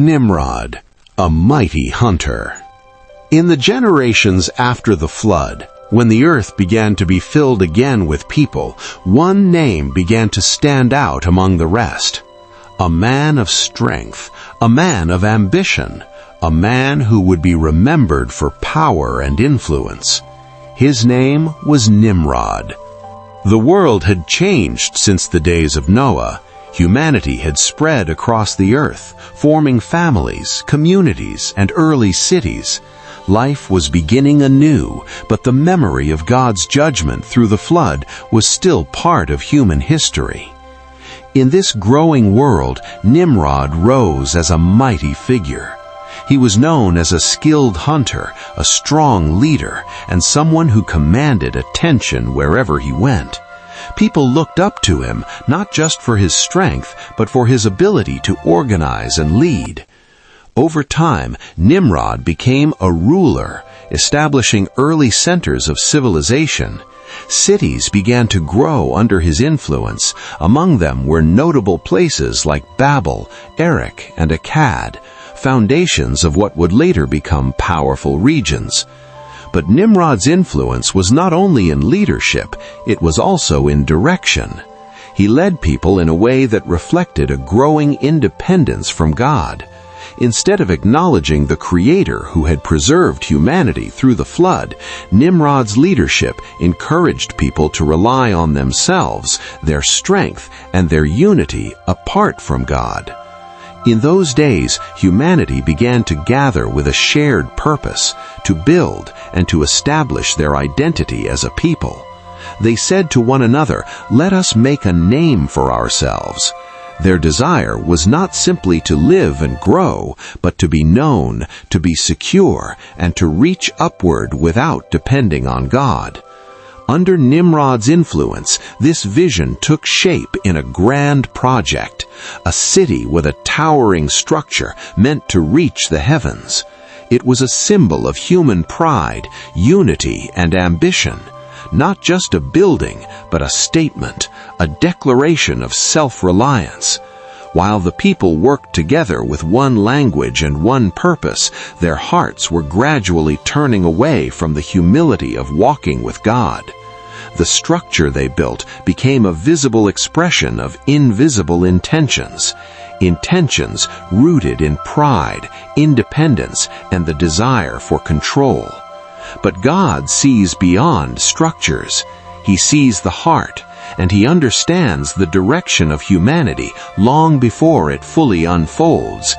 Nimrod, a mighty hunter. In the generations after the flood, when the earth began to be filled again with people, one name began to stand out among the rest. A man of strength, a man of ambition, a man who would be remembered for power and influence. His name was Nimrod. The world had changed since the days of Noah. Humanity had spread across the earth, forming families, communities, and early cities. Life was beginning anew, but the memory of God's judgment through the flood was still part of human history. In this growing world, Nimrod rose as a mighty figure. He was known as a skilled hunter, a strong leader, and someone who commanded attention wherever he went. People looked up to him not just for his strength, but for his ability to organize and lead. Over time, Nimrod became a ruler, establishing early centers of civilization. Cities began to grow under his influence. Among them were notable places like Babel, Erech, and Akkad, foundations of what would later become powerful regions. But Nimrod's influence was not only in leadership, it was also in direction. He led people in a way that reflected a growing independence from God. Instead of acknowledging the Creator who had preserved humanity through the flood, Nimrod's leadership encouraged people to rely on themselves, their strength, and their unity apart from God. In those days, humanity began to gather with a shared purpose, to build and to establish their identity as a people. They said to one another, "Let us make a name for ourselves." Their desire was not simply to live and grow, but to be known, to be secure, and to reach upward without depending on God. Under Nimrod's influence, this vision took shape in a grand project, a city with a towering structure meant to reach the heavens. It was a symbol of human pride, unity, and ambition. Not just a building, but a statement, a declaration of self-reliance. While the people worked together with one language and one purpose, their hearts were gradually turning away from the humility of walking with God. The structure they built became a visible expression of invisible intentions. Intentions rooted in pride, independence, and the desire for control. But God sees beyond structures. He sees the heart, and He understands the direction of humanity long before it fully unfolds.